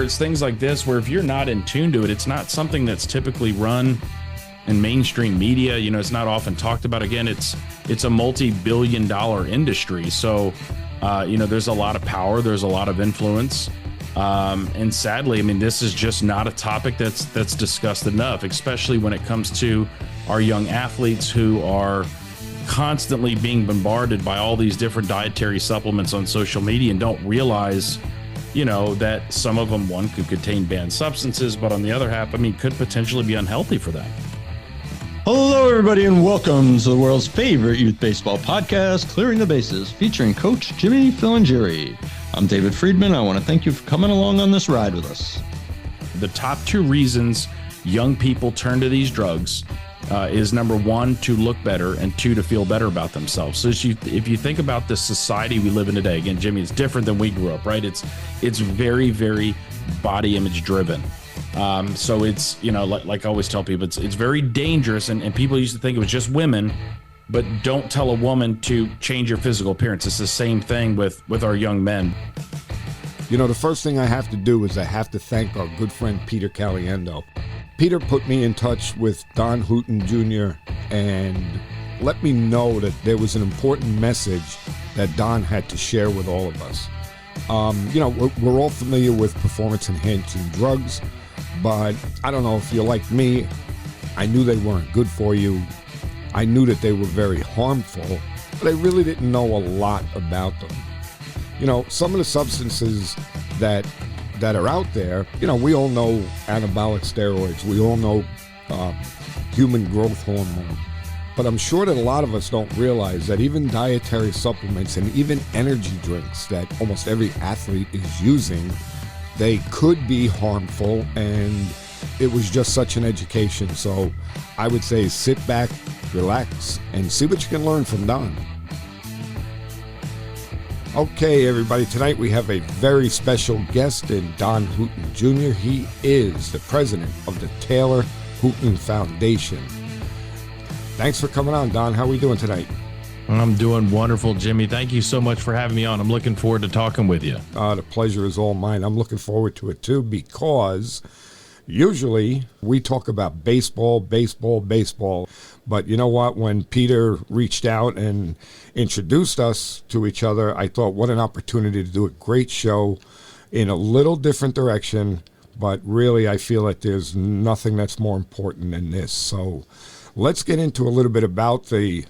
it's things like this where if you're not in tune to it, it's not something that's typically run in mainstream media. You know, it's not often talked about. Again, it's a multi-billion-dollar industry. So, you know, there's a lot of power, there's a lot of influence. And sadly, I mean, this is just not a topic that's discussed enough, especially when it comes to our young athletes who are constantly being bombarded by all these different dietary supplements on social media and don't realize, you know, that some of them, one, could contain banned substances, but on the other half, I mean, could potentially be unhealthy for them. Hello, everybody, and welcome to the world's favorite youth baseball podcast, Clearing the Bases, featuring Coach Jimmy, Phil, and Jerry. I'm David Friedman. I want to thank you for coming along on this ride with us. The top two reasons young people turn to these drugs is number one, to look better, and two, to feel better about themselves. So if you think about the society we live in today, again, Jimmy, it's different than we grew up, right? It's very, very body image driven. So it's, you know, like I always tell people, it's very dangerous. And people used to think it was just women, but don't tell a woman to change your physical appearance. It's the same thing with our young men. You know, the first thing I have to do is I have to thank our good friend Peter Caliendo. Peter put me in touch with Don Hooton Jr. and let me know that there was an important message that Don had to share with all of us. You know, we're all familiar with performance-enhancing drugs, but I don't know if you're like me. I knew they weren't good for you. I knew that they were very harmful, but I really didn't know a lot about them. You know, some of the substances that are out there, you know, we all know anabolic steroids. We all know human growth hormone. But I'm sure that a lot of us don't realize that even dietary supplements and even energy drinks that almost every athlete is using, they could be harmful, and it was just such an education. So I would say sit back, relax, and see what you can learn from Don. Okay, everybody, tonight we have a very special guest in Don Hooton Jr. He is the president of the Taylor Hooton Foundation. Thanks for coming on, Don. How are we doing tonight? I'm doing wonderful, Jimmy. Thank you so much for having me on. I'm looking forward to talking with you. The pleasure is all mine. I'm looking forward to it, too, because usually we talk about baseball. But you know what? When Peter reached out and introduced us to each other, I thought, what an opportunity to do a great show in a little different direction. But really, I feel that there's nothing that's more important than this. So let's get into a little bit about the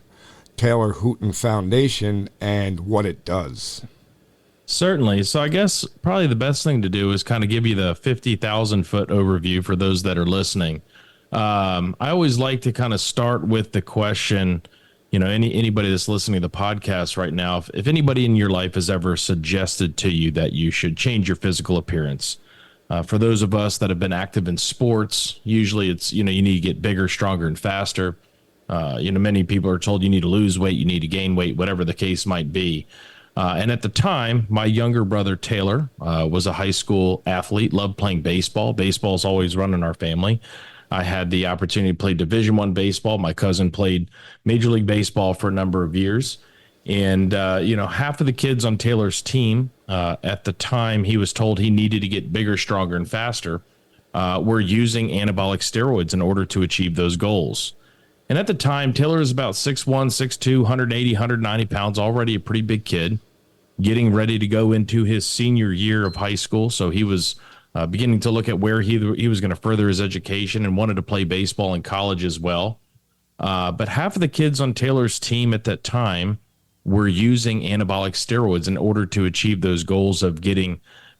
Taylor Hooton Foundation and what it does. Certainly. So I guess probably the best thing to do is kind of give you the 50,000-foot overview for those that are listening. I always like to kind of start with the question, you know, anybody that's listening to the podcast right now, if anybody in your life has ever suggested to you that you should change your physical appearance, for those of us that have been active in sports, usually it's, you know, you need to get bigger, stronger, and faster. You know, many people are told you need to lose weight, you need to gain weight, whatever the case might be. And at the time, my younger brother, Taylor, was a high school athlete, loved playing baseball. Baseball's always run in our family. I had the opportunity to play Division I baseball. My cousin played Major League Baseball for a number of years. And, you know, half of the kids on Taylor's team, at the time he was told he needed to get bigger, stronger, and faster, were using anabolic steroids in order to achieve those goals. And at the time, Taylor was about 6'1", 6'2", 180, 190 pounds, already a pretty big kid, getting ready to go into his senior year of high school. So he was beginning to look at where he was going to further his education and wanted to play baseball in college as well. But half of the kids on Taylor's team at that time were using anabolic steroids in order to achieve those goals of getting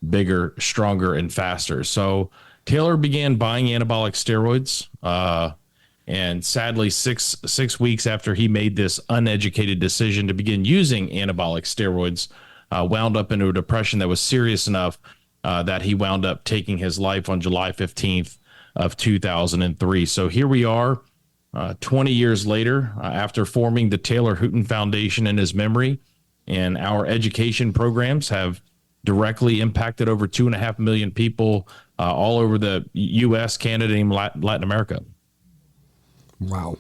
bigger, stronger, and faster. So Taylor began buying anabolic steroids. And sadly, six weeks after he made this uneducated decision to begin using anabolic steroids, wound up into a depression that was serious enough that he wound up taking his life on July 15th of 2003. So here we are, 20 years later, after forming the Taylor Hooton Foundation in his memory, and our education programs have directly impacted over 2.5 million people all over the U.S., Canada, and Latin America. Wow.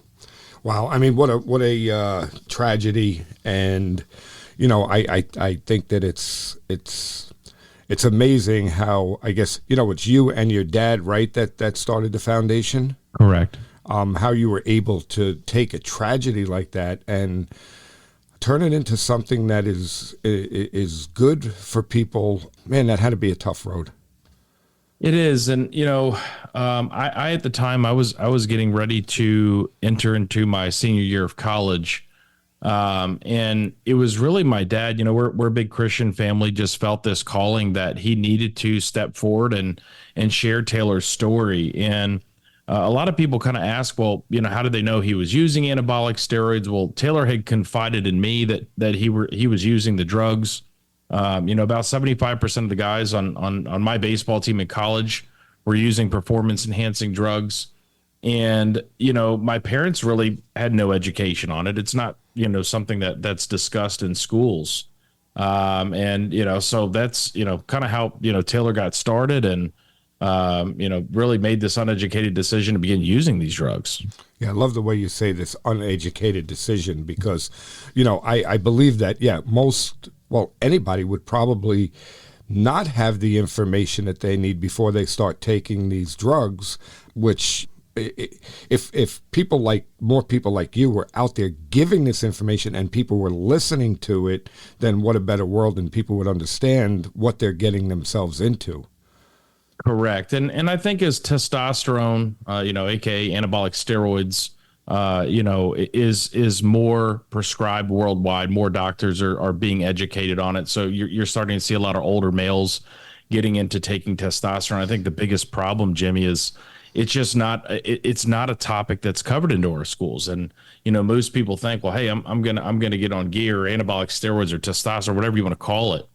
I mean, what a tragedy. And, you know, I think that it's It's amazing how, I guess, it's you and your dad, right, that started the foundation? Correct. How you were able to take a tragedy like that and turn it into something that is good for people. Man, that had to be a tough road. It is. And, I at the time I was getting ready to enter into my senior year of college. And it was really my dad, we're a big Christian family, just felt this calling that he needed to step forward and share Taylor's story. And a lot of people kind of ask, well, how did they know he was using anabolic steroids? Well, Taylor had confided in me that he was using the drugs. About 75% of the guys on my baseball team in college were using performance enhancing drugs. And, my parents really had no education on it. It's not, something that's discussed in schools. So that's, kind of how, Taylor got started and, really made this uneducated decision to begin using these drugs. Yeah, I love the way you say this uneducated decision because, I believe that, anybody would probably not have the information that they need before they start taking these drugs, which if more people like you were out there giving this information and people were listening to it, then what a better world, and people would understand what they're getting themselves into. Correct. And I think as testosterone, AKA anabolic steroids, is more prescribed worldwide. More doctors are being educated on it. So you're starting to see a lot of older males getting into taking testosterone. I think the biggest problem, Jimmy, is it's not a topic that's covered into our schools. And, most people think, well, hey, I'm going to get on gear, or anabolic steroids or testosterone, whatever you want to call it.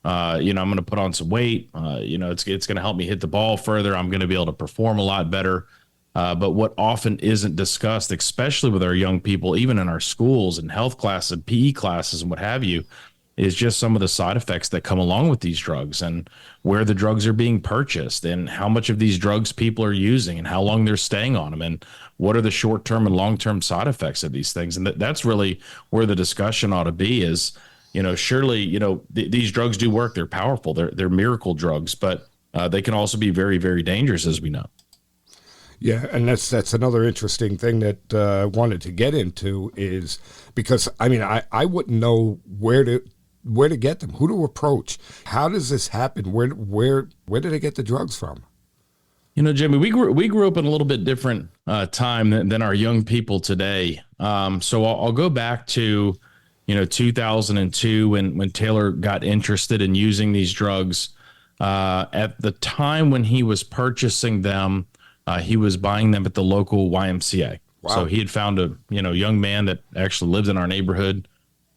I'm going to put on some weight. It's going to help me hit the ball further. I'm going to be able to perform a lot better. But what often isn't discussed, especially with our young people, even in our schools and health classes and PE classes and what have you, is just some of the side effects that come along with these drugs and where the drugs are being purchased and how much of these drugs people are using and how long they're staying on them and what are the short-term and long-term side effects of these things. And that's really where the discussion ought to be is, surely, these drugs do work. They're powerful. They're miracle drugs, but they can also be very, very dangerous, as we know. Yeah, and that's another interesting thing that I wanted to get into is because, I wouldn't know where to get them, who to approach. How does this happen? Where do they get the drugs from? Jimmy, we grew up in a little bit different time than our young people today. So I'll go back to 2002 when Taylor got interested in using these drugs. At the time when he was purchasing them, he was buying them at the local YMCA. Wow. So he had found a young man that actually lived in our neighborhood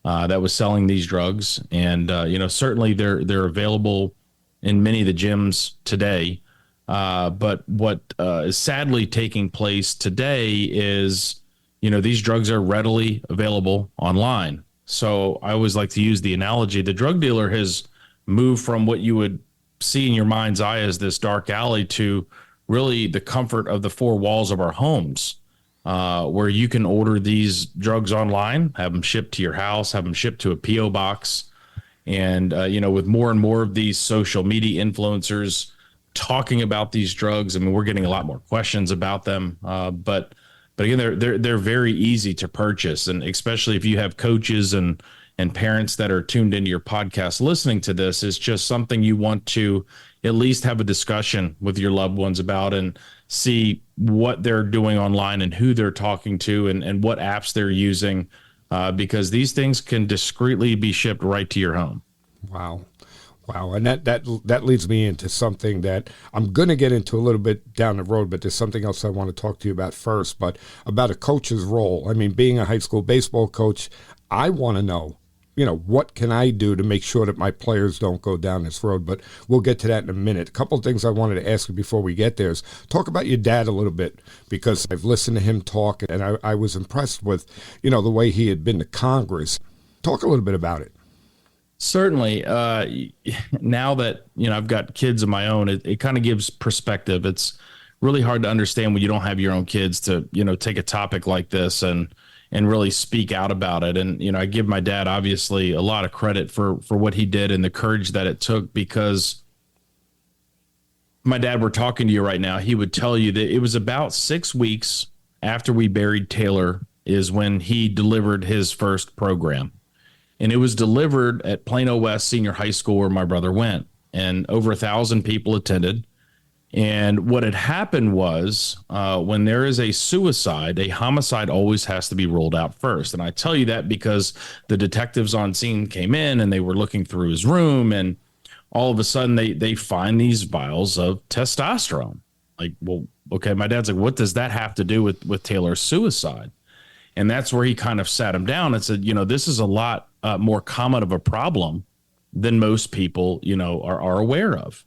that was selling these drugs, and certainly they're available in many of the gyms today. But what is sadly taking place today is these drugs are readily available online. So I always like to use the analogy: the drug dealer has moved from what you would see in your mind's eye as this dark alley to really the comfort of the four walls of our homes, where you can order these drugs online, have them shipped to your house, have them shipped to a PO box. And, with more and more of these social media influencers talking about these drugs, we're getting a lot more questions about them. But again, they're very easy to purchase. And especially if you have coaches and parents that are tuned into your podcast listening to this, it's just something you want to at least have a discussion with your loved ones about and see what they're doing online and who they're talking to and what apps they're using, because these things can discreetly be shipped right to your home. Wow. And that leads me into something that I'm going to get into a little bit down the road, but there's something else I want to talk to you about first, but about a coach's role. Being a high school baseball coach, I want to know, what can I do to make sure that my players don't go down this road? But we'll get to that in a minute. A couple of things I wanted to ask you before we get there is talk about your dad a little bit, because I've listened to him talk, and I was impressed with, the way he had been to Congress. Talk a little bit about it. Certainly. Now that, I've got kids of my own, it kind of gives perspective. It's really hard to understand when you don't have your own kids to, take a topic like this and really speak out about it. And, I give my dad obviously a lot of credit for what he did and the courage that it took, because my dad were talking to you right now, he would tell you that it was about 6 weeks after we buried Taylor is when he delivered his first program. And it was delivered at Plano West Senior High School where my brother went. And over 1,000 people attended. And what had happened was when there is a suicide, a homicide always has to be ruled out first. And I tell you that because the detectives on scene came in and they were looking through his room, and all of a sudden they find these vials of testosterone. Like, well, okay, my dad's like, what does that have to do with Taylor's suicide? And that's where he kind of sat him down and said, this is a lot more common of a problem than most people, are aware of.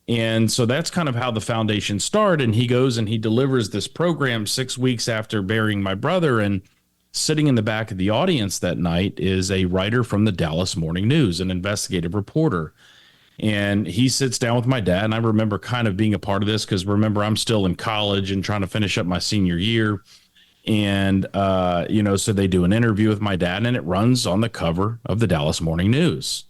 And so that's kind of how the foundation started. And he goes and he delivers this program 6 weeks after burying my brother. And sitting in the back of the audience that night is a writer from the Dallas Morning News, an investigative reporter. And he sits down with my dad. And I remember kind of being a part of this because remember, I'm still in college and trying to finish up my senior year. And, so they do an interview with my dad and it runs on the cover of the Dallas Morning News.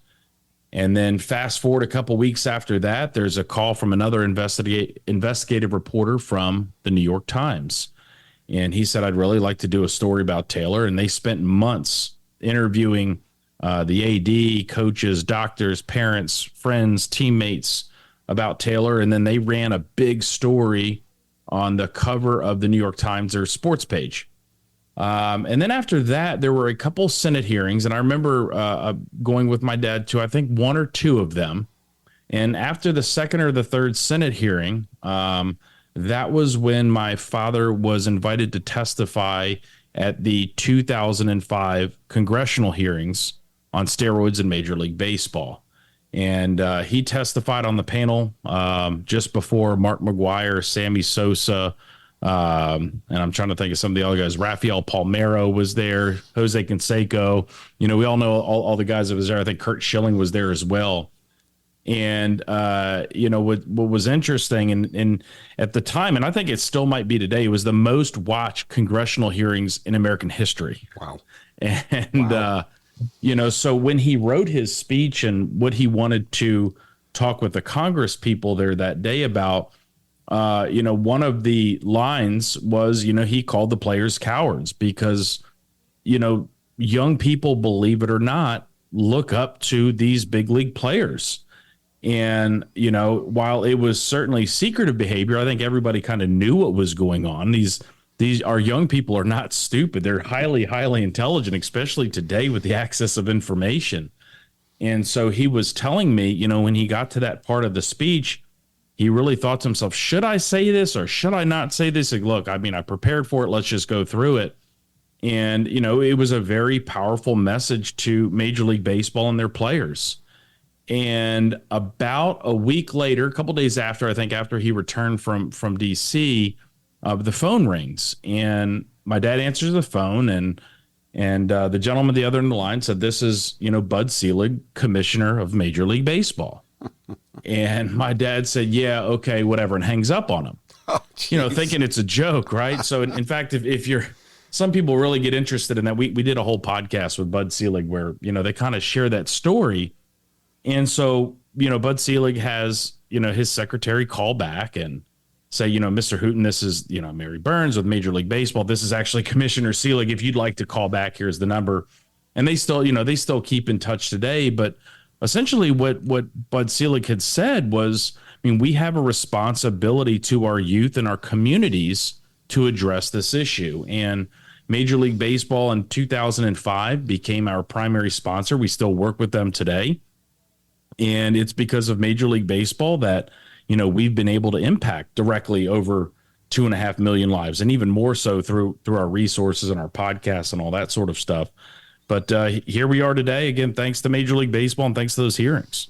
And then fast forward a couple weeks after that, there's a call from another investigative reporter from the New York Times. And he said, I'd really like to do a story about Taylor. And they spent months interviewing the AD, coaches, doctors, parents, friends, teammates about Taylor. And then they ran a big story on the cover of the New York Times, their sports page. And then after that, there were a couple Senate hearings, and I remember going with my dad to, I think, one or two of them. And after the second or the third Senate hearing, that was when my father was invited to testify at the 2005 congressional hearings on steroids in Major League Baseball. And he testified on the panel just before Mark McGuire, Sammy Sosa, and I'm trying to think of some of the other guys. Rafael Palmeiro was there, Jose Canseco. We all know all the guys that was there. I think Kurt Schilling was there as well. And, what was interesting and at the time, and I think it still might be today, it was the most watched congressional hearings in American history. Wow. And, wow. So when he wrote his speech and what he wanted to talk with the Congress people there that day about, one of the lines was, he called the players cowards because, young people, believe it or not, look up to these big league players. And, while it was certainly secretive behavior, I think everybody kind of knew what was going on. Our young people are not stupid. They're highly, highly intelligent, especially today with the access of information. And so he was telling me, when he got to that part of the speech, he really thought to himself, should I say this or should I not say this? Like, look, I prepared for it. Let's just go through it. And, it was a very powerful message to Major League Baseball and their players. And about a week later, a couple days after, I think after he returned from D.C., the phone rings and my dad answers the phone and the gentleman the other end of the line said, this is, Bud Selig, commissioner of Major League Baseball. And my dad said, yeah, okay, whatever, and hangs up on him, thinking it's a joke, right? So in fact, if you're, some people really get interested in that. We did a whole podcast with Bud Selig where, they kind of share that story. And so, Bud Selig has, his secretary call back and say, Mr. Hooton, this is, Mary Burns with Major League Baseball. This is actually Commissioner Selig. If you'd like to call back, here's the number. And they still keep in touch today. But essentially what Bud Selig had said was, we have a responsibility to our youth and our communities to address this issue. And Major League Baseball in 2005 became our primary sponsor. We still work with them today. And it's because of Major League Baseball that, we've been able to impact directly over 2.5 million lives, and even more so through our resources and our podcasts and all that sort of stuff. But here we are today, again, thanks to Major League Baseball and thanks to those hearings.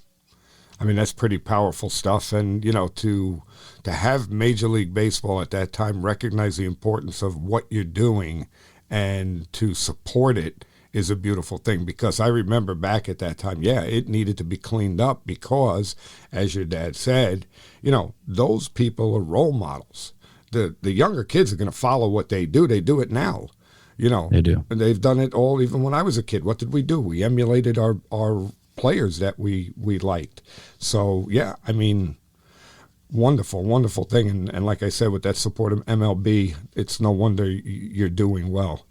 That's pretty powerful stuff. And, to have Major League Baseball at that time recognize the importance of what you're doing and to support it is a beautiful thing, because I remember back at that time, it needed to be cleaned up because, as your dad said, those people are role models. The younger kids are going to follow what they do. They do it now. They do. And they've done it all, even when I was a kid. What did we do? We emulated our players that we liked. So, Wonderful, wonderful thing. And like I said, with that support of MLB, it's no wonder you're doing well.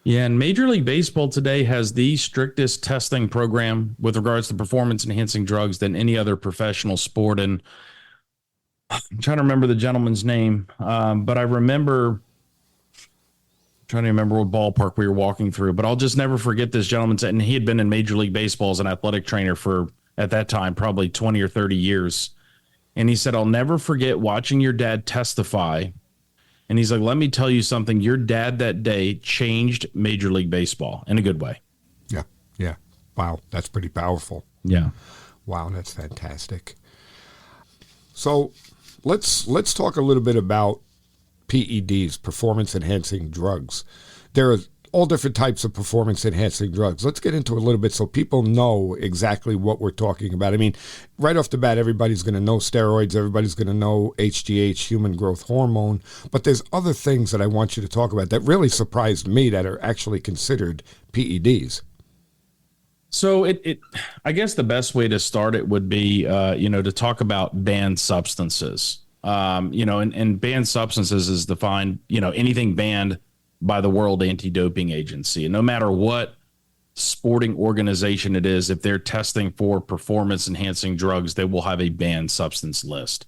Yeah, and Major League Baseball today has the strictest testing program with regards to performance enhancing drugs than any other professional sport. And I'm trying to remember the gentleman's name, but I remember trying to remember what ballpark we were walking through, but I'll just never forget this gentleman said, and he had been in Major League Baseball as an athletic trainer for, at that time, probably 20 or 30 years. And he said, I'll never forget watching your dad testify. And he's like, let me tell you something. Your dad that day changed Major League Baseball in a good way. Yeah. Yeah. Wow. That's pretty powerful. Yeah. Wow. That's fantastic. So let's talk a little bit about PEDs, performance enhancing drugs. There are all different types of performance enhancing drugs. Let's get into a little bit so people know exactly what we're talking about. I mean, right off the bat, everybody's going to know steroids. Everybody's going to know HGH, human growth hormone. But there's other things that I want you to talk about that really surprised me that are actually considered PEDs. So I guess the best way to start it would be, to talk about banned substances. And banned substances is defined, anything banned by the World Anti-Doping Agency. And no matter what sporting organization it is, if they're testing for performance enhancing drugs, they will have a banned substance list.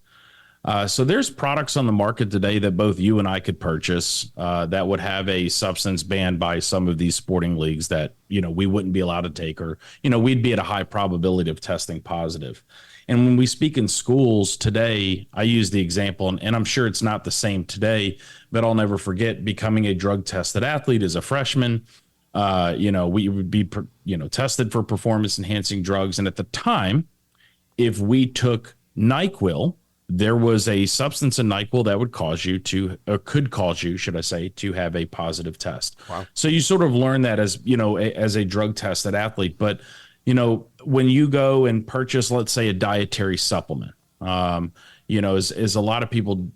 So there's products on the market today that both you and I could purchase that would have a substance banned by some of these sporting leagues that, we wouldn't be allowed to take, or, we'd be at a high probability of testing positive. And when we speak in schools today, I use the example, and I'm sure it's not the same today, but I'll never forget becoming a drug tested athlete as a freshman. We would be, tested for performance enhancing drugs. And at the time, if we took NyQuil, there was a substance in NyQuil that would cause you to, or could cause you, should I say, to have a positive test. Wow. So you sort of learn that as, as a drug tested athlete. But when you go and purchase, let's say, a dietary supplement, as a lot of people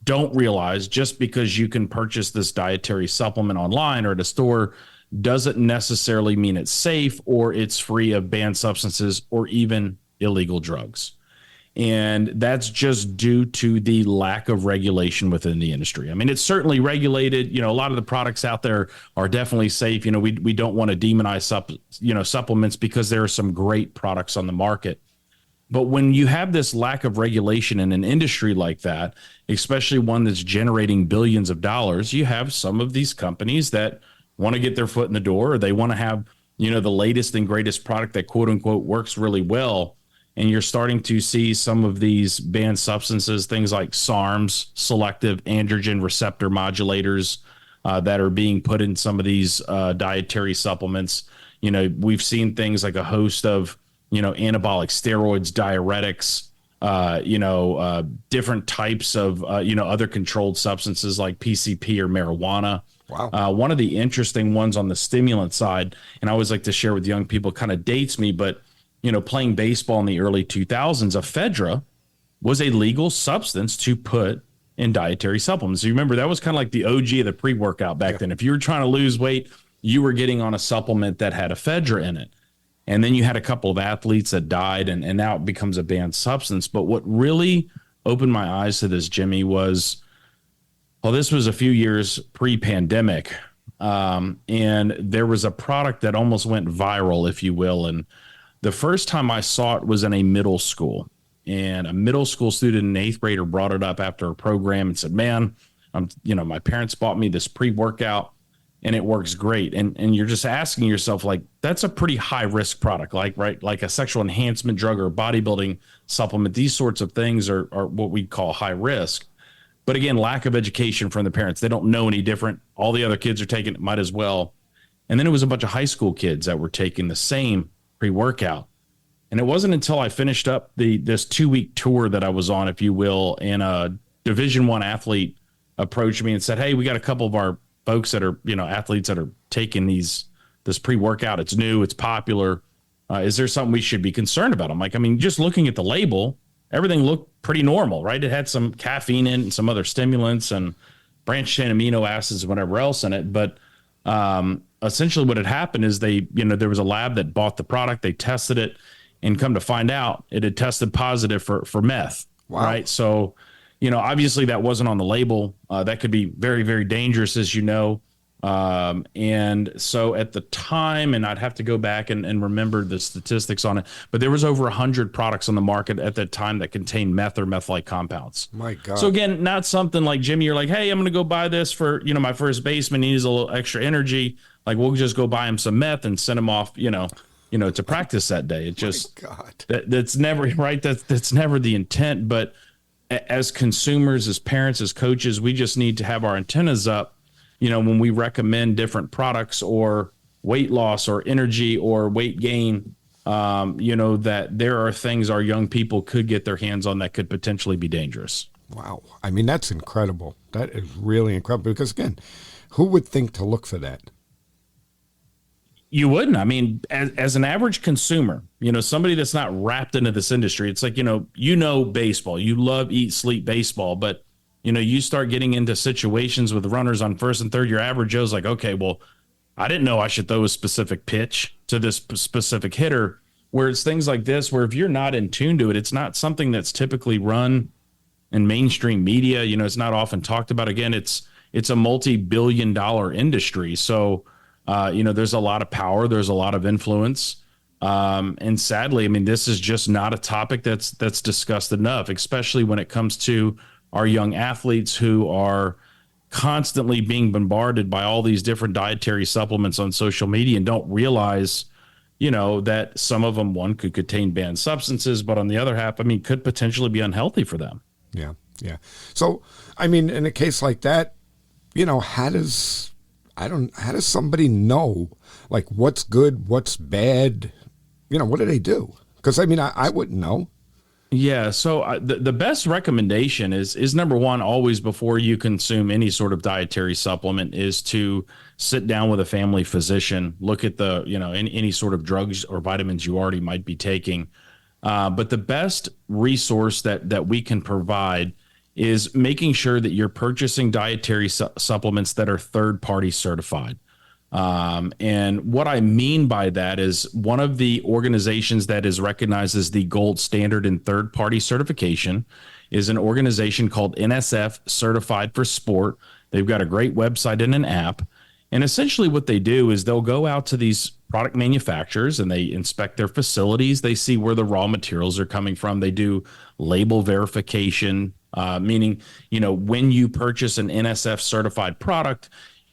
don't realize, just because you can purchase this dietary supplement online or at a store doesn't necessarily mean it's safe or it's free of banned substances or even illegal drugs. And that's just due to the lack of regulation within the industry. I mean, it's certainly regulated. A lot of the products out there are definitely safe. We don't want to demonize supplements, because there are some great products on the market. But when you have this lack of regulation in an industry like that, especially one that's generating billions of dollars, you have some of these companies that want to get their foot in the door, or they want to have, the latest and greatest product that quote unquote works really well. And you're starting to see some of these banned substances, things like SARMs, selective androgen receptor modulators, that are being put in some of these dietary supplements. We've seen things like a host of, anabolic steroids, diuretics, different types of, other controlled substances like PCP or marijuana. Wow. One of the interesting ones on the stimulant side, and I always like to share with young people, kind of dates me, but playing baseball in the early 2000s, ephedra was a legal substance to put in dietary supplements. You remember that was kind of like the OG of the pre-workout back then. If you were trying to lose weight, you were getting on a supplement that had ephedra in it. And then you had a couple of athletes that died, and now it becomes a banned substance. But what really opened my eyes to this, Jimmy, was, this was a few years pre-pandemic. And there was a product that almost went viral, if you will. And the first time I saw it was in a middle school, and a middle school student, an eighth grader, brought it up after a program and said, man, my parents bought me this pre-workout and it works great. And you're just asking yourself, like, that's a pretty high risk product, like a sexual enhancement drug or a bodybuilding supplement. These sorts of things are what we call high risk. But again, lack of education from the parents. They don't know any different. All the other kids are taking it, might as well. And then it was a bunch of high school kids that were taking the same pre-workout. And it wasn't until I finished up this 2-week tour that I was on, if you will, and a Division I athlete approached me and said, hey, we got a couple of our folks that are, athletes that are taking this pre-workout. It's new, it's popular. Is there something we should be concerned about? I'm like, just looking at the label, everything looked pretty normal, right? It had some caffeine in it and some other stimulants and branched chain amino acids and whatever else in it. But essentially what had happened is there was a lab that bought the product, they tested it, and come to find out it had tested positive for meth. Wow. Right. So, obviously that wasn't on the label. That could be very, very dangerous, as you know. And so at the time, and I'd have to go back and remember the statistics on it, but there was over 100 products on the market at that time that contained meth or meth-like compounds. My God. So again, not something like, Jimmy, you're like, hey, I'm going to go buy this for, my first baseman. He needs a little extra energy. Like, we'll just go buy him some meth and send him off, to practice that day. It just, that's never right. That's never the intent. But as consumers, as parents, as coaches, we just need to have our antennas up, when we recommend different products or weight loss or energy or weight gain, that there are things our young people could get their hands on that could potentially be dangerous. Wow. I mean, that's incredible. That is really incredible because, again, who would think to look for that? You wouldn't. I mean, as an average consumer, somebody that's not wrapped into this industry, it's like, baseball, you love, eat, sleep baseball, but you start getting into situations with runners on first and third, your average Joe's like, okay, well, I didn't know I should throw a specific pitch to this specific hitter, where it's things like this, where if you're not in tune to it, it's not something that's typically run in mainstream media. It's not often talked about. Again, it's a multi-billion-dollar industry. So, there's a lot of power. There's a lot of influence. And sadly, I mean, this is just not a topic that's discussed enough, especially when it comes to our young athletes who are constantly being bombarded by all these different dietary supplements on social media and don't realize, that some of them, one, could contain banned substances, but on the other half, I mean, could potentially be unhealthy for them. Yeah. Yeah. So, I mean, in a case like that, how does somebody know, like, what's good, what's bad? What do they do? Because, I mean, I wouldn't know. Yeah. So the best recommendation is number one, always before you consume any sort of dietary supplement, is to sit down with a family physician, look at the, any sort of drugs or vitamins you already might be taking. But the best resource that we can provide is making sure that you're purchasing dietary supplements that are third-party certified. And what I mean by that is one of the organizations that is recognized as the gold standard in third-party certification is an organization called NSF Certified for Sport. They've got a great website and an app. And essentially what they do is they'll go out to these product manufacturers and they inspect their facilities. They see where the raw materials are coming from. They do label verification, meaning, when you purchase an NSF certified product,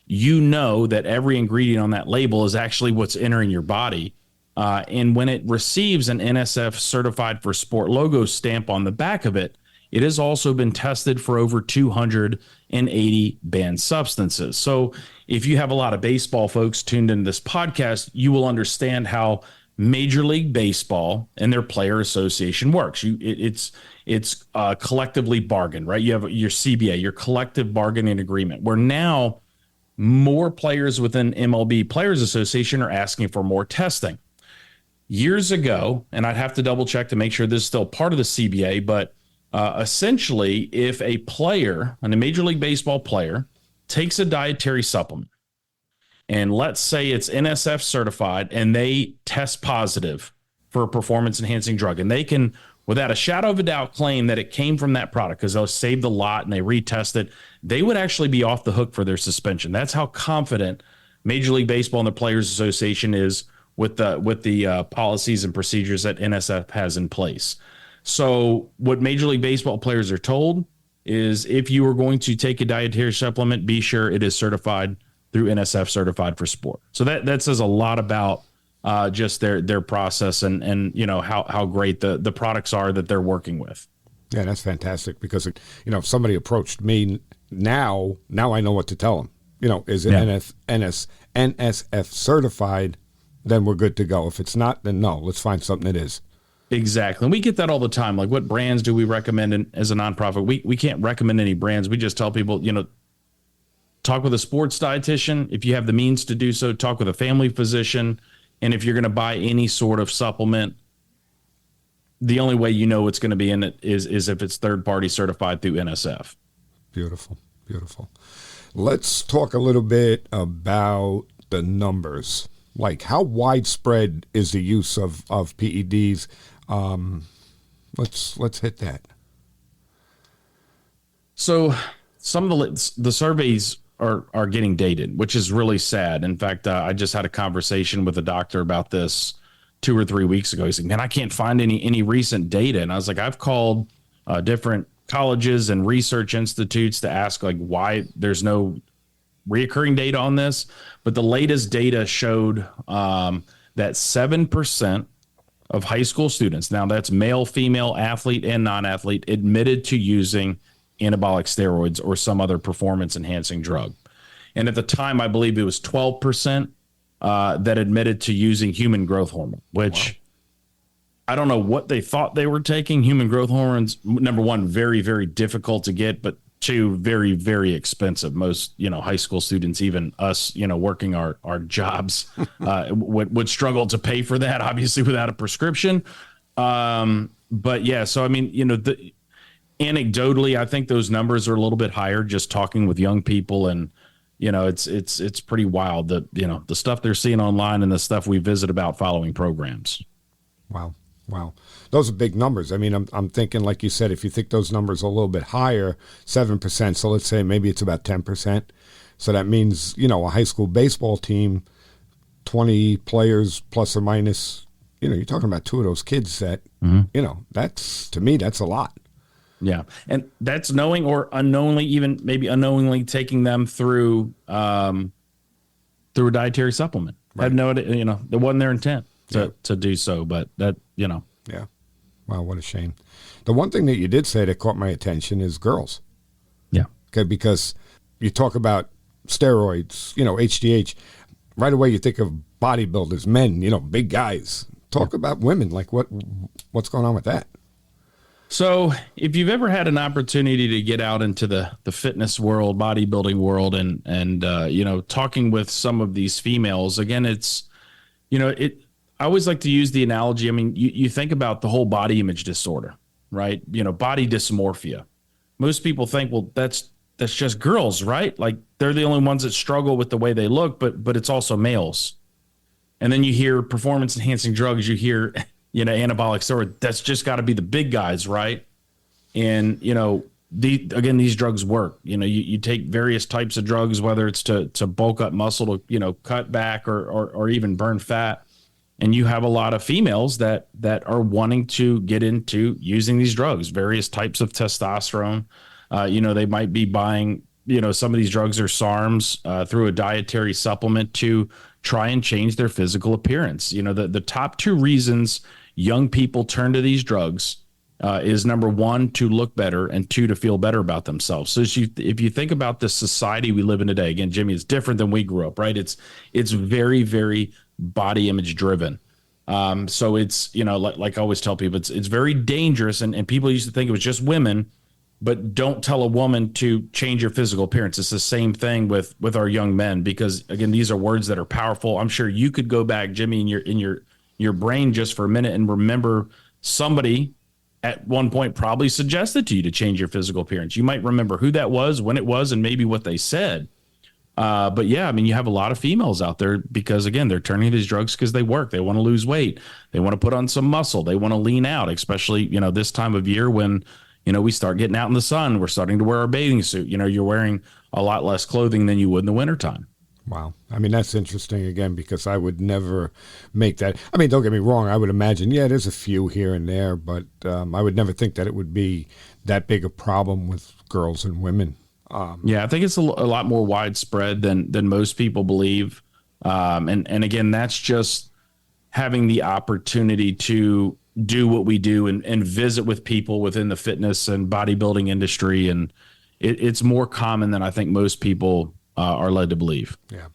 that every ingredient on that label is actually what's entering your body. And when it receives an NSF Certified for Sport logo stamp on the back of it, it has also been tested for over 280 banned substances. So if you have a lot of baseball folks tuned into this podcast, you will understand how Major League Baseball and their player association works. It's collectively bargained, right? You have your CBA, your collective bargaining agreement, where now more players within MLB Players Association are asking for more testing. Years ago, and I'd have to double check to make sure this is still part of the CBA, but essentially, if a player, a Major League Baseball player, takes a dietary supplement, and let's say it's NSF certified, and they test positive for a performance-enhancing drug, and they can, without a shadow of a doubt, claim that it came from that product because they'll save the lot and they retest it, they would actually be off the hook for their suspension. That's how confident Major League Baseball and the Players Association is with the policies and procedures that NSF has in place. So what Major League Baseball players are told is if you are going to take a dietary supplement, be sure it is certified through NSF Certified for Sport. So that says a lot about just their process and how great the products are that they're working with. Yeah, that's fantastic because if somebody approached me now I know what to tell them. Is it NSF certified? Then we're good to go. If it's not, then no. Let's find something that is. Exactly. And we get that all the time. Like, what brands do we recommend as a nonprofit? We can't recommend any brands. We just tell people, talk with a sports dietitian. If you have the means to do so, talk with a family physician. And if you're going to buy any sort of supplement, the only way it's going to be in it is if it's third-party certified through NSF. Beautiful. Beautiful. Let's talk a little bit about the numbers. Like, how widespread is the use of PEDs? Let's hit that. So some of the surveys are getting dated, which is really sad. In fact, I just had a conversation with a doctor about this 2 or 3 weeks ago. He's like, "Man, I can't find any recent data." And I was like, "I've called different colleges and research institutes to ask like why there's no reoccurring data on this." But the latest data showed that 7% of high school students, now that's male, female, athlete, and non-athlete, admitted to using anabolic steroids or some other performance enhancing drug. And at the time, I believe it was 12% that admitted to using human growth hormone, which I don't know what they thought they were taking. Human growth hormones, number one, very, very difficult to get, but two, very, very expensive. Most, high school students, even us, working our jobs would struggle to pay for that, obviously, without a prescription. But yeah, so I mean, anecdotally, I think those numbers are a little bit higher just talking with young people. And, it's pretty wild that, the stuff they're seeing online and the stuff we visit about following programs. Wow. Those are big numbers. I mean, I'm thinking, like you said, if you think those numbers are a little bit higher, 7%, so let's say maybe it's about 10%. So that means, a high school baseball team, 20 players plus or minus, you're talking about two of those kids that, that's, to me, that's a lot. Yeah. And that's knowing or unknowingly, even maybe unknowingly taking them through a dietary supplement. Right. I had no idea, that wasn't their intent to do so, but that, Yeah. Wow, what a shame. The one thing that you did say that caught my attention is girls. Yeah. Okay, because you talk about steroids, HGH, right away you think of bodybuilders, men, big guys. Talk about women, like what's going on with that? So if you've ever had an opportunity to get out into the fitness world, bodybuilding world, and talking with some of these females, again, it's, I always like to use the analogy. I mean, you think about the whole body image disorder, right? Body dysmorphia. Most people think, well, that's just girls, right? Like they're the only ones that struggle with the way they look, but it's also males. And then you hear performance enhancing drugs, you hear, anabolic steroid. That's just got to be the big guys, right? And, these drugs work. You take various types of drugs, whether it's to bulk up muscle, to, cut back or even burn fat. And you have a lot of females that are wanting to get into using these drugs, various types of testosterone. They might be buying, some of these drugs are SARMs through a dietary supplement to try and change their physical appearance. The top two reasons young people turn to these drugs is number one, to look better, and two, to feel better about themselves. So if you think about the society we live in today, again, Jimmy, it's different than we grew up, right? It's very, very body image driven. So it's, like I always tell people, it's very dangerous. And people used to think it was just women, but don't tell a woman to change your physical appearance. It's the same thing with our young men, because again, these are words that are powerful. I'm sure you could go back, Jimmy, in your brain just for a minute and remember somebody at one point probably suggested to you to change your physical appearance. You might remember who that was, when it was, and maybe what they said. But yeah, I mean, you have a lot of females out there because, again, they're turning to these drugs because they work. They want to lose weight. They want to put on some muscle. They want to lean out, especially, this time of year when, we start getting out in the sun. We're starting to wear our bathing suit. You're wearing a lot less clothing than you would in the wintertime. Wow. I mean, that's interesting, again, because I would never make that. I mean, don't get me wrong. I would imagine, there's a few here and there, but I would never think that it would be that big a problem with girls and women. I think it's a lot more widespread than most people believe. And again, that's just having the opportunity to do what we do and visit with people within the fitness and bodybuilding industry. And it's more common than I think most people are led to believe. Yeah.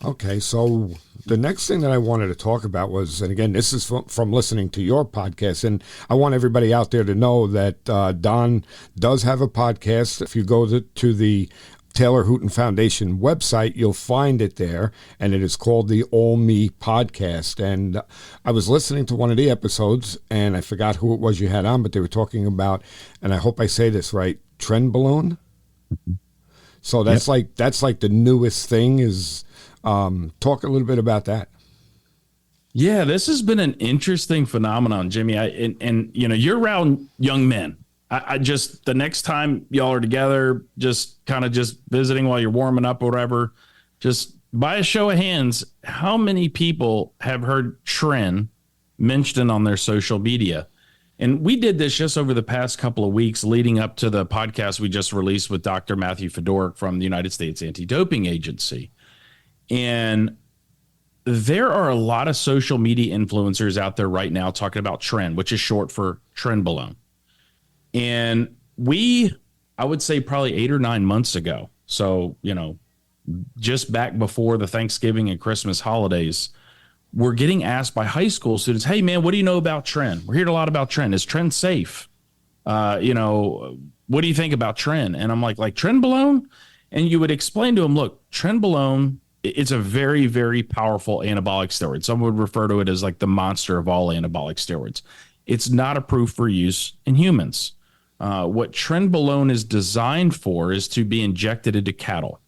Okay, so the next thing that I wanted to talk about was, and again, this is from listening to your podcast, and I want everybody out there to know that Don does have a podcast. If you go to the Taylor Hooton Foundation website, you'll find it there, and it is called the All Me Podcast. And I was listening to one of the episodes, and I forgot who it was you had on, but they were talking about, and I hope I say this right, Trenbolone. So that's like the newest thing is. Talk a little bit about that. Yeah, this has been an interesting phenomenon, Jimmy. And you're around young men. I just, the next time y'all are together, just kind of just visiting while you're warming up or whatever, just by a show of hands, how many people have heard Tren mentioned on their social media? And we did this just over the past couple of weeks leading up to the podcast we just released with Dr. Matthew Fedoruk from the United States Anti-Doping Agency. And there are a lot of social media influencers out there right now talking about Tren, which is short for Trenbolone. And I would say probably 8 or 9 months ago, so, just back before the Thanksgiving and Christmas holidays, we're getting asked by high school students, hey, man, what do you know about Tren? We're hearing a lot about Tren. Is Tren safe? What do you think about Tren? And I'm like Trenbolone? And you would explain to them, look, Trenbolone, it's a very, very powerful anabolic steroid. Some would refer to it as like the monster of all anabolic steroids. It's not approved for use in humans. What Trenbolone is designed for is to be injected into cattle.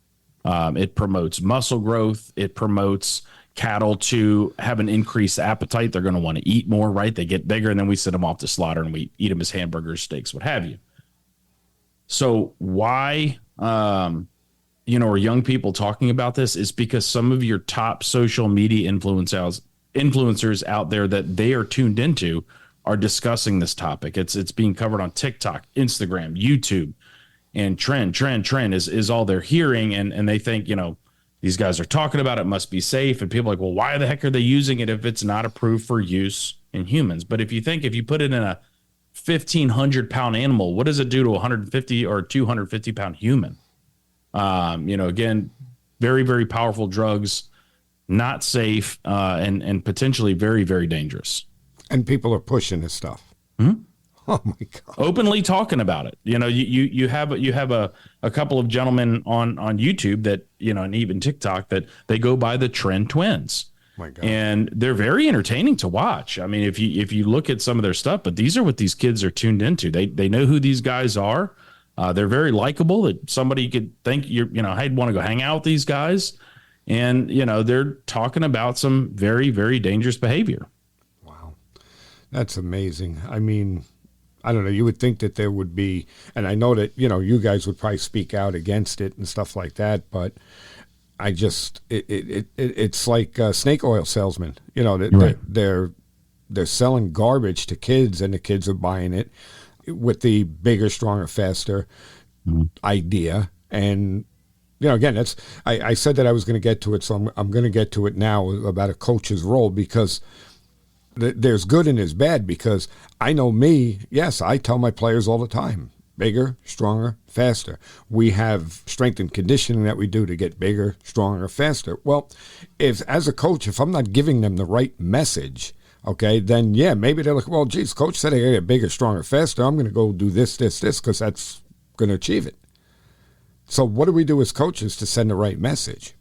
It promotes muscle growth. It promotes cattle to have an increased appetite. They're going to want to eat more, right? They get bigger, and then we send them off to slaughter and we eat them as hamburgers, steaks, what have you. So why, are young people talking about this? Is because some of your top social media influencers out there that they are tuned into are discussing this topic. It's being covered on TikTok, Instagram, YouTube, and Tren is all they're hearing. And they think, these guys are talking about it, must be safe. And people are like, well, why the heck are they using it if it's not approved for use in humans? But if you put it in a 1,500 pound animal, what does it do to 150 or 250 pound human? Again, very, very powerful drugs, not safe, and potentially very, very dangerous. And people are pushing this stuff. Mm-hmm. Oh my God! Openly talking about it. You have a couple of gentlemen on YouTube that, and even TikTok, that they go by the Tren Twins. My God. And they're very entertaining to watch. I mean, if you look at some of their stuff, but these are what these kids are tuned into. They know who these guys are. They're very likable. That somebody could think I'd want to go hang out with these guys. And they're talking about some very, very dangerous behavior. Wow, that's amazing. I mean, I don't know. You would think that there would be, and I know that, you guys would probably speak out against it and stuff like that, but I just, it's like snake oil salesmen, Right. they're selling garbage to kids, and the kids are buying it with the bigger, stronger, faster idea. And, again, I said that I was going to get to it. So I'm going to get to it now about a coach's role, because there's good and there's bad, because I know me. Yes, I tell my players all the time, bigger, stronger, faster. We have strength and conditioning that we do to get bigger, stronger, faster. Well, as a coach, if I'm not giving them the right message, okay, then yeah, maybe they're like, well, geez, coach said I gotta get bigger, stronger, faster. I'm going to go do this, because that's going to achieve it. So what do we do as coaches to send the right message?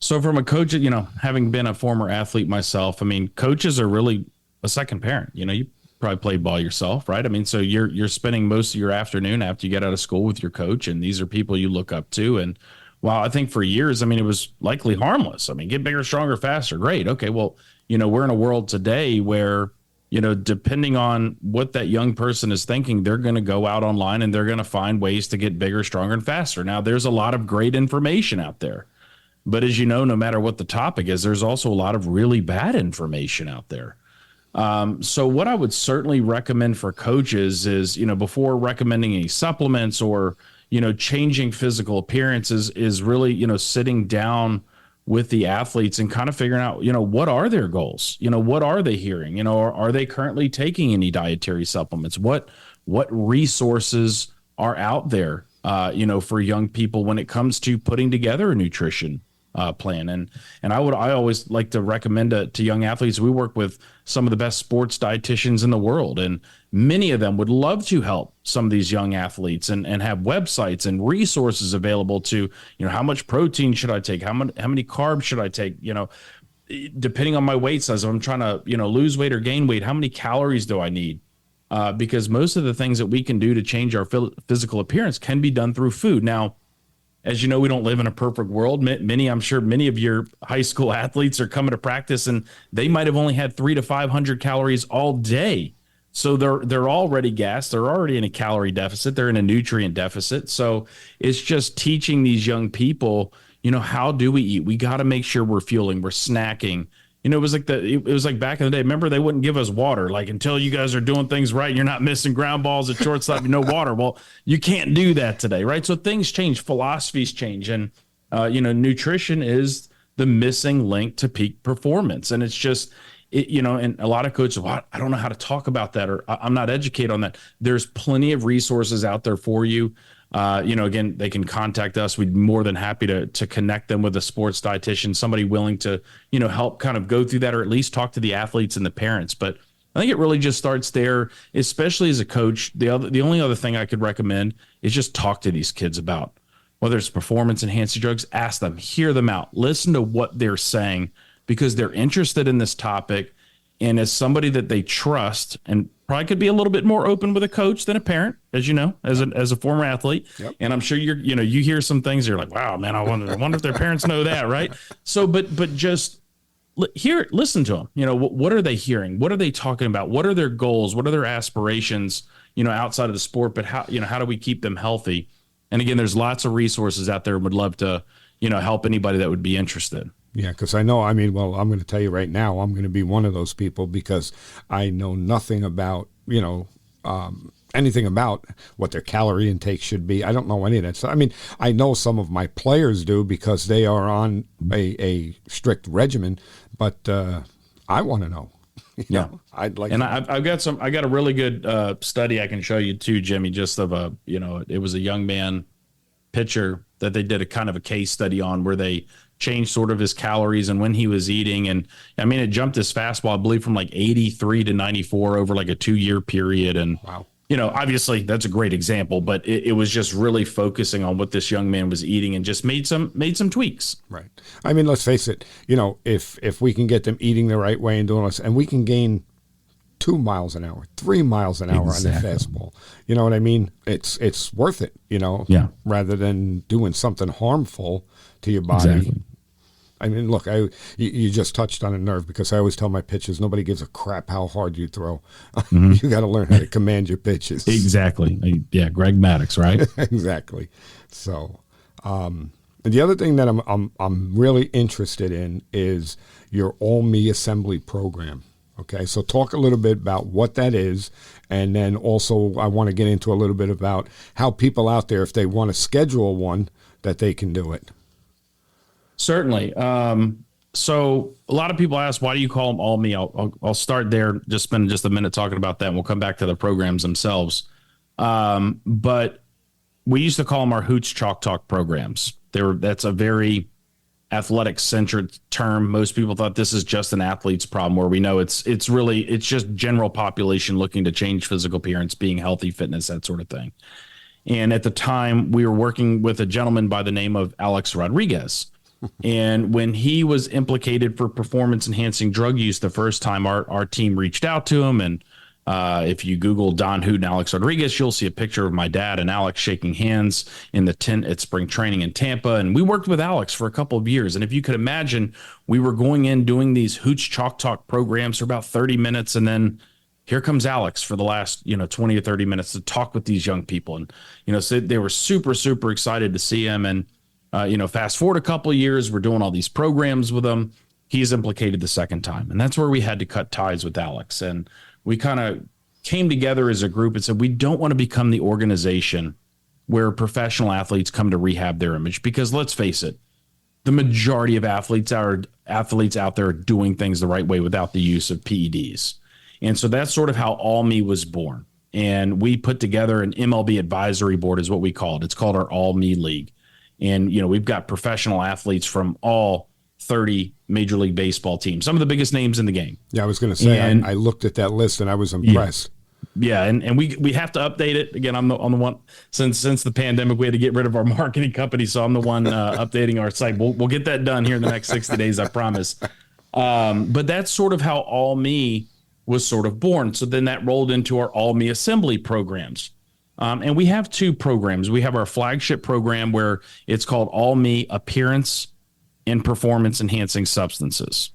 So from a coach, having been a former athlete myself, I mean, coaches are really a second parent. You probably played ball yourself, right? I mean, so you're spending most of your afternoon after you get out of school with your coach, and these are people you look up to. And while I think for years, I mean, it was likely harmless. I mean, get bigger, stronger, faster. Great. Okay. Well, we're in a world today where, depending on what that young person is thinking, they're going to go out online and they're going to find ways to get bigger, stronger, and faster. Now, there's a lot of great information out there. But as you know, no matter what the topic is, there's also a lot of really bad information out there. So what I would certainly recommend for coaches is, before recommending any supplements or, changing physical appearances, is really, sitting down with the athletes and kind of figuring out, what are their goals? What are they hearing? Are they currently taking any dietary supplements? What resources are out there, for young people when it comes to putting together a nutrition plan. And I always like to recommend to young athletes. We work with some of the best sports dietitians in the world, and many of them would love to help some of these young athletes and have websites and resources available to, how much protein should I take? How many carbs should I take? Depending on my weight size, if I'm trying to, lose weight or gain weight, how many calories do I need? Because most of the things that we can do to change our physical appearance can be done through food. Now, as you know, we don't live in a perfect world. I'm sure many of your high school athletes are coming to practice and they might have only had 300 to 500 calories all day So they're already gassed. They're already in a calorie deficit. They're in a nutrient deficit. So it's just teaching these young people, how do we eat? We got to make sure we're fueling, we're snacking. It was like back in the day. Remember, they wouldn't give us water. Like, until you guys are doing things right, you're not missing ground balls at shortstop, no water. Well, you can't do that today, right? So things change, philosophies change, and nutrition is the missing link to peak performance. And it's just, and a lot of coaches, well, I don't know how to talk about that, or I'm not educated on that. There's plenty of resources out there for you. Again, they can contact us. We'd be more than happy to connect them with a sports dietitian, somebody willing to, help kind of go through that, or at least talk to the athletes and the parents. But I think it really just starts there, especially as a coach. The only other thing I could recommend is just talk to these kids about whether it's performance enhancing drugs. Ask them, hear them out, listen to what they're saying, because they're interested in this topic. And as somebody that they trust, and probably could be a little bit more open with a coach than a parent, as you know, as a former athlete. Yep. And I'm sure you hear some things, you're like, wow, man, I wonder if their parents know that, right? So, but just listen to them. What are they hearing? What are they talking about? What are their goals? What are their aspirations, outside of the sport? But how do we keep them healthy? And again, there's lots of resources out there. Would love to, help anybody that would be interested. Yeah, because I know, I'm going to tell you right now, I'm going to be one of those people, because I know nothing about, anything about what their calorie intake should be. I don't know any of that. So, I know some of my players do, because they are on a strict regimen, but I want to know. I'd like. And I got a really good study I can show you too, Jimmy, just of it was a young man pitcher that they did a kind of a case study on, where they changed sort of his calories and when he was eating. And it jumped his fastball, I believe, from like 83 to 94 over like a 2-year period. And, wow. Obviously that's a great example, but it was just really focusing on what this young man was eating, and just made some tweaks. Right. Let's face it, if we can get them eating the right way and doing this, and we can gain 2 miles an hour, 3 miles an hour on the fastball, you know what I mean? It's worth it, rather than doing something harmful to your body. Exactly. Look, you just touched on a nerve, because I always tell my pitchers, nobody gives a crap how hard you throw. Mm-hmm. You got to learn how to command your pitches. Exactly. Yeah, Greg Maddux, right? Exactly. So, the other thing that I'm really interested in is your All Me Assembly program. Okay, so talk a little bit about what that is, and then also I want to get into a little bit about how people out there, if they want to schedule one, that they can do it. Certainly. So a lot of people ask, why do you call them All Me? I'll start there, just spend just a minute talking about that, and we'll come back to the programs themselves. But we used to call them our Hoots Chalk Talk programs. That's a very athletic centric term. Most people thought this is just an athlete's problem, where we know it's just general population looking to change physical appearance, being healthy, fitness, that sort of thing. And at the time, we were working with a gentleman by the name of Alex Rodriguez. And when he was implicated for performance enhancing drug use the first time, our team reached out to him. And if you Google Don Hooton, Alex Rodriguez, you'll see a picture of my dad and Alex shaking hands in the tent at spring training in Tampa. And we worked with Alex for a couple of years. And if you could imagine, we were going in doing these Hoots Chalk Talk programs for about 30 minutes. And then here comes Alex for the last, 20 or 30 minutes to talk with these young people. And, so they were super, super excited to see him. And, fast forward a couple of years, we're doing all these programs with him. He's implicated the second time. And that's where we had to cut ties with Alex. And we kind of came together as a group and said, we don't want to become the organization where professional athletes come to rehab their image, because let's face it, the majority of athletes out there are doing things the right way without the use of PEDs. And so that's sort of how All Me was born. And we put together an MLB advisory board, is what we call it. It's called our All Me League. And, we've got professional athletes from all 30 Major League Baseball teams, some of the biggest names in the game. Yeah, I was going to say, I looked at that list and I was impressed. Yeah, and we have to update it. Again, I'm the one, since the pandemic, we had to get rid of our marketing company, so I'm the one updating our site. We'll get that done here in the next 60 days, I promise. But that's sort of how All Me was sort of born. So then that rolled into our All Me Assembly programs. And we have 2 programs. We have our flagship program, where it's called All Me Appearance and Performance Enhancing Substances.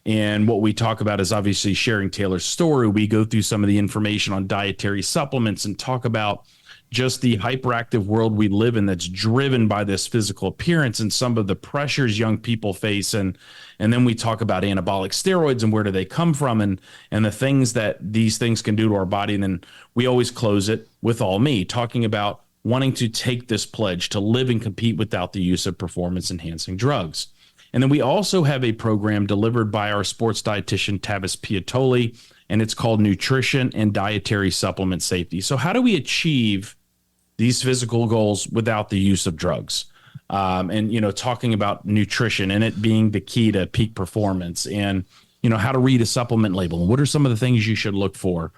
And what we talk about is obviously sharing Taylor's story. We go through some of the information on dietary supplements and talk about just the hyperactive world we live in that's driven by this physical appearance and some of the pressures young people face. And then we talk about anabolic steroids and where do they come from and the things that these things can do to our body. And then we always close it with all me, talking about wanting to take this pledge to live and compete without the use of performance enhancing drugs. And then we also have a program delivered by our sports dietitian, Tavis Piatoli, and it's called Nutrition and Dietary Supplement Safety. So how do we achieve these physical goals without the use of drugs? And, talking about nutrition and it being the key to peak performance and, how to read a supplement label and what are some of the things you should look for.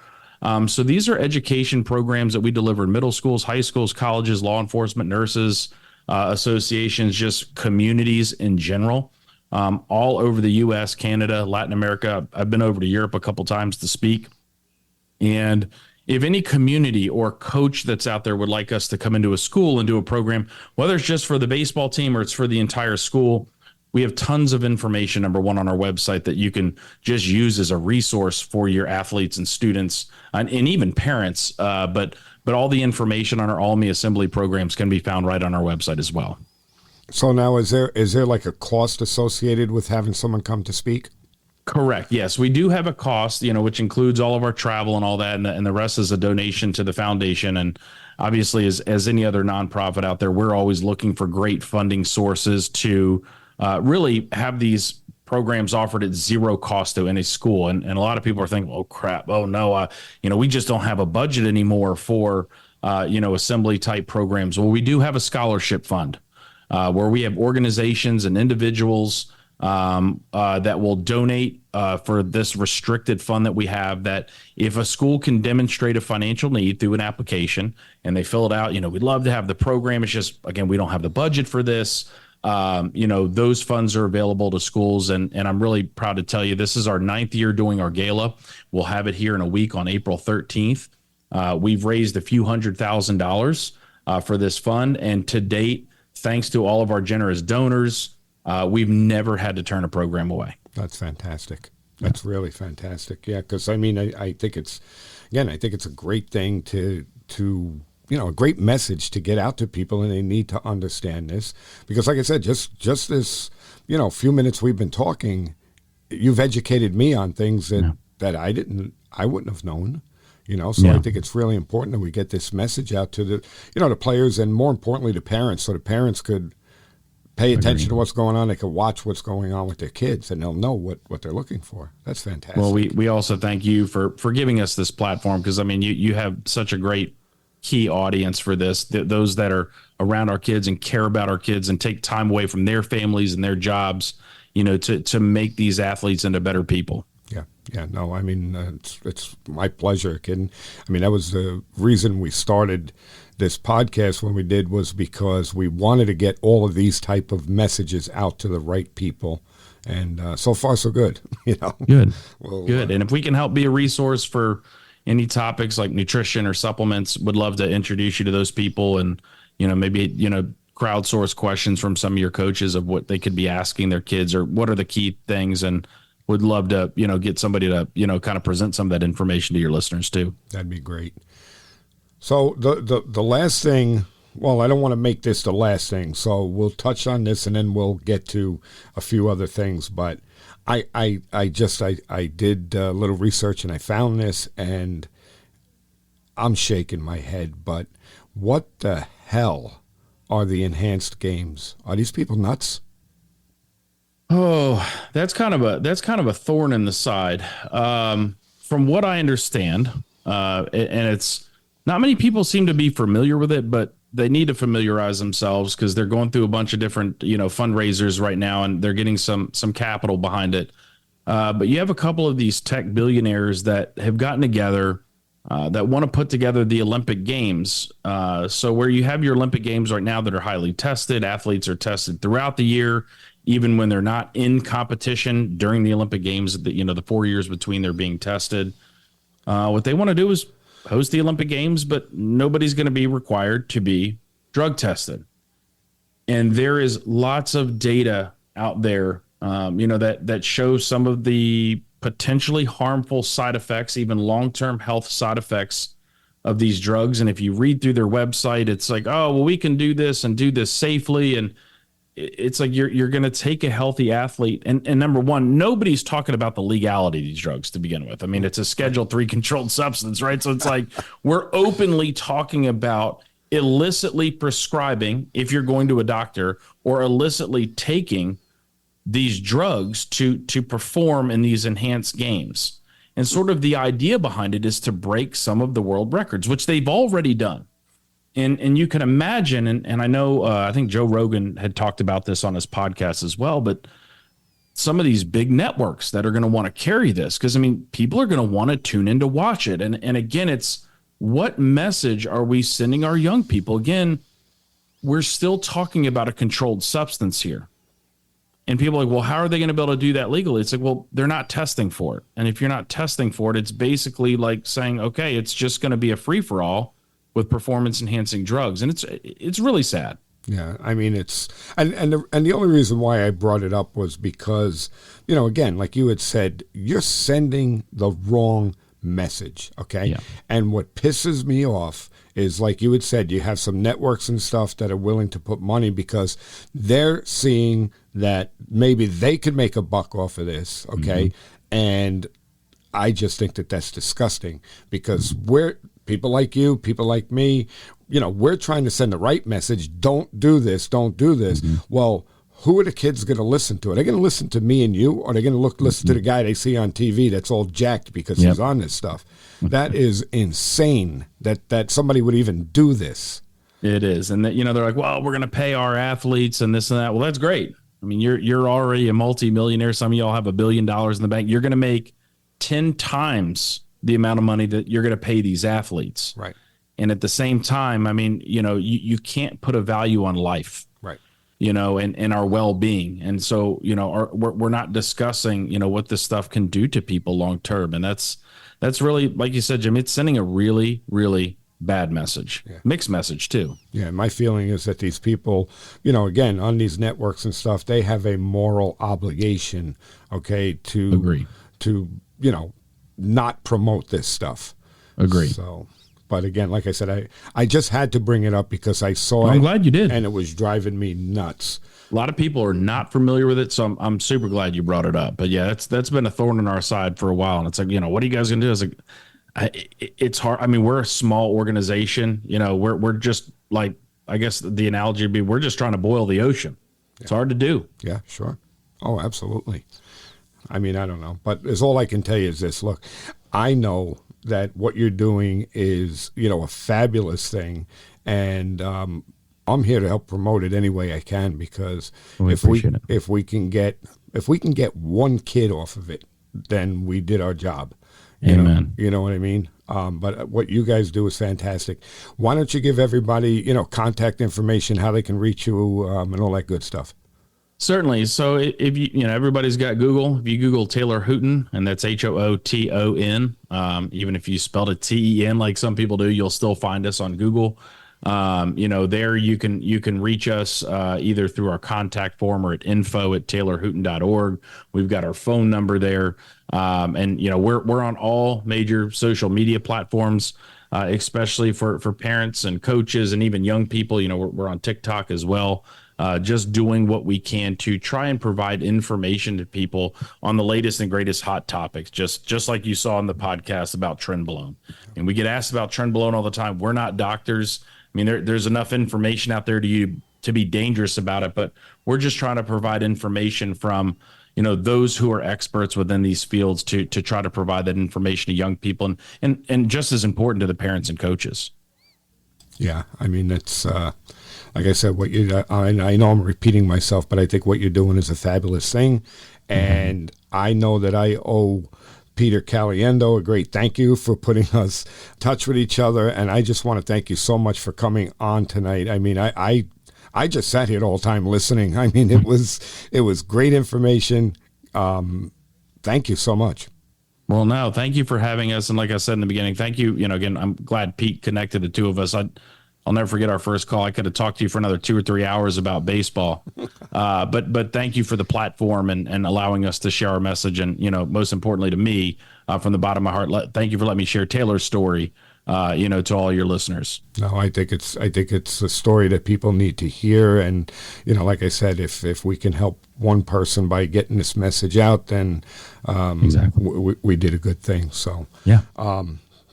So these are education programs that we deliver in middle schools, high schools, colleges, law enforcement, nurses, associations, just communities in general, all over the U.S., Canada, Latin America. I've been over to Europe a couple times to speak. And if any community or coach that's out there would like us to come into a school and do a program, whether it's just for the baseball team or it's for the entire school, we have tons of information, number one, on our website that you can just use as a resource for your athletes and students and even parents. But all the information on our All Me Assembly programs can be found right on our website as well. So now is there like a cost associated with having someone come to speak? Correct. Yes, we do have a cost, which includes all of our travel and all that. And the rest is a donation to the foundation. And obviously, as any other nonprofit out there, we're always looking for great funding sources to really have these programs offered at zero cost to any school. And a lot of people are thinking, oh, crap. Oh, no, we just don't have a budget anymore for, assembly type programs. Well, we do have a scholarship fund where we have organizations and individuals that will donate for this restricted fund that we have, that if a school can demonstrate a financial need through an application and they fill it out, we'd love to have the program. It's just, again, we don't have the budget for this. Those funds are available to schools. And I'm really proud to tell you, this is our 9th year doing our gala. We'll have it here in a week on April 13th. We've raised a few $100,000 for this fund. And to date, thanks to all of our generous donors, we've never had to turn a program away. That's fantastic. That's really fantastic. Yeah, because I think it's a great thing to a great message to get out to people, and they need to understand this. Because like I said, just this, few minutes we've been talking, you've educated me on things that I wouldn't have known. So I think it's really important that we get this message out to the players and more importantly, the parents, so the parents could pay attention to what's going on. They can watch what's going on with their kids, and they'll know what they're looking for. That's fantastic. Well, we also thank you for giving us this platform, because you have such a great key audience for this. Those that are around our kids and care about our kids and take time away from their families and their jobs, to make these athletes into better people. Yeah. No, it's my pleasure, kid. That was the reason we started this podcast when we did, was because we wanted to get all of these type of messages out to the right people. And so far, so good. Good. Well, good. And if we can help be a resource for any topics like nutrition or supplements, would love to introduce you to those people and, maybe, crowdsource questions from some of your coaches of what they could be asking their kids or what are the key things, and would love to, get somebody to, kind of present some of that information to your listeners too. That'd be great. So the last thing, well, I don't want to make this the last thing, so we'll touch on this and then we'll get to a few other things. But I did a little research and I found this, and I'm shaking my head. But what the hell are the enhanced games? Are these people nuts? Oh, that's kind of a thorn in the side. From what I understand, and it's not many people seem to be familiar with it, but they need to familiarize themselves because they're going through a bunch of different, fundraisers right now, and they're getting some capital behind it. But you have a couple of these tech billionaires that have gotten together that want to put together the Olympic Games. So where you have your Olympic Games right now that are highly tested, athletes are tested throughout the year, even when they're not in competition during the Olympic Games, the 4 years between they're being tested. What they want to do is host the Olympic Games, but nobody's going to be required to be drug tested. And there is lots of data out there that shows some of the potentially harmful side effects, even long-term health side effects of these drugs. And if you read through their website, it's like, oh, well, we can do this and do this safely. And it's like you're going to take a healthy athlete. And number one, nobody's talking about the legality of these drugs to begin with. I mean, it's a Schedule III controlled substance, right? So it's like we're openly talking about illicitly prescribing, if you're going to a doctor, or illicitly taking these drugs to perform in these enhanced games. And sort of the idea behind it is to break some of the world records, which they've already done. And you can imagine, and I know, I think Joe Rogan had talked about this on his podcast as well, but some of these big networks that are going to want to carry this, because I mean, people are going to want to tune in to watch it. And again, it's what message are we sending our young people? Again, we're still talking about a controlled substance here. And people are like, well, how are they going to be able to do that legally? It's like, well, they're not testing for it. And if you're not testing for it, it's basically like saying, okay, it's just going to be a free for all with performance enhancing drugs. And it's really sad. Yeah, I mean, it's and the only reason why I brought it up was because, again, like you had said, you're sending the wrong message. Okay. Yeah. And what pisses me off is, like you had said, you have some networks and stuff that are willing to put money because they're seeing that maybe they could make a buck off of this. Okay. Mm-hmm. And I just think that that's disgusting because people like you, people like me, we're trying to send the right message. Don't do this. Don't do this. Mm-hmm. Well, who are the kids going to listen to? Are they going to listen to me and you? Or are they going to listen to the guy they see on TV that's all jacked because he's on this stuff? That is insane that somebody would even do this. It is. And that, they're like, well, we're going to pay our athletes and this and that. Well, that's great. I mean, you're already a multi-millionaire. Some of y'all have $1 billion in the bank. You're going to make 10 times the amount of money that you're going to pay these athletes. Right. And at the same time, I mean, you can't put a value on life. Right. And our well-being. And so, we're not discussing, what this stuff can do to people long-term. And that's really, like you said, Jim, it's sending a really, really bad message, mixed message too. Yeah. My feeling is that these people, again, on these networks and stuff, they have a moral obligation, okay, to agree, to, not promote this stuff. Agree. So, but again, like I said, I just had to bring it up because I saw it. I'm glad you did. And it was driving me nuts. A lot of people are not familiar with it, so I'm super glad you brought it up. But yeah, that's been a thorn in our side for a while. And it's like, what are you guys going to do? It's like, it's hard. I mean, we're a small organization. We're just like, I guess the analogy would be, we're just trying to boil the ocean. It's hard to do. Yeah, sure. Oh, absolutely. I mean, I don't know. But all I can tell you is this. Look, I know that what you're doing is, a fabulous thing. And I'm here to help promote it any way I can because if we can get one kid off of it, then we did our job. Amen. You know what I mean? But what you guys do is fantastic. Why don't you give everybody, contact information, how they can reach you, and all that good stuff? Certainly. So if everybody's got Google, if you Google Taylor Hooton, and that's Hooton, even if you spelled it TEN like some people do, you'll still find us on Google. There you can reach us either through our contact form or at info@taylorhooton.org. We've got our phone number there. And we're on all major social media platforms, especially for parents and coaches and even young people. We're on TikTok as well. Just doing what we can to try and provide information to people on the latest and greatest hot topics, just like you saw in the podcast about Trenbolone. And we get asked about Trenbolone all the time. We're not doctors. I mean, there's enough information out there to be dangerous about it, but we're just trying to provide information from, those who are experts within these fields to try to provide that information to young people and just as important to the parents and coaches. Yeah. I mean, it's, like I said, I know I'm repeating myself, but I think what you're doing is a fabulous thing. And I know that I owe Peter Caliendo a great thank you for putting us in touch with each other. And I just want to thank you so much for coming on tonight. I mean, I just sat here the whole time listening. I mean, it was great information. Thank you so much. Well, no, thank you for having us. And like I said in the beginning, thank you. Again, I'm glad Pete connected the two of us. I'll never forget our first call. I could have talked to you for another 2 or 3 hours about baseball. But thank you for the platform and allowing us to share our message. And, most importantly to me, from the bottom of my heart, thank you for letting me share Taylor's story, to all your listeners. No, I think it's a story that people need to hear. And, like I said, if we can help one person by getting this message out, then exactly. we did a good thing. So, yeah.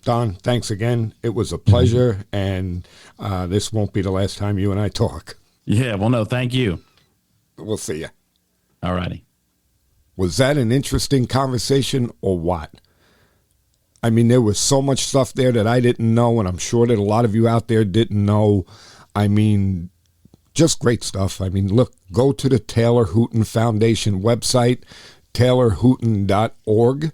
Don, thanks again. It was a pleasure, and this won't be the last time you and I talk. Yeah, well, no, thank you. We'll see you. All righty. Was that an interesting conversation or what? I mean, there was so much stuff there that I didn't know, and I'm sure that a lot of you out there didn't know. I mean, just great stuff. I mean, look, go to the Taylor Hooton Foundation website, taylorhooton.org,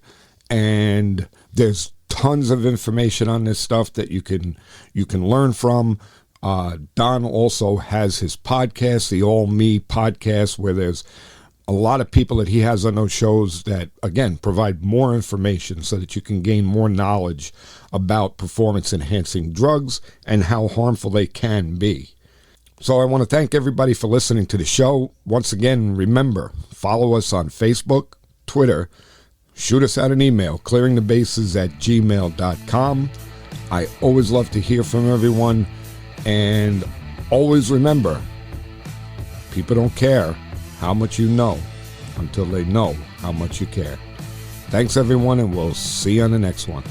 and there's tons of information on this stuff that you can learn from. Don also has his podcast, the All Me podcast, where there's a lot of people that he has on those shows that, again, provide more information so that you can gain more knowledge about performance-enhancing drugs and how harmful they can be. So I want to thank everybody for listening to the show. Once again, remember, follow us on Facebook, Twitter, shoot us out an email, clearingthebases@gmail.com. I always love to hear from everyone. And always remember, people don't care how much you know until they know how much you care. Thanks, everyone, and we'll see you on the next one.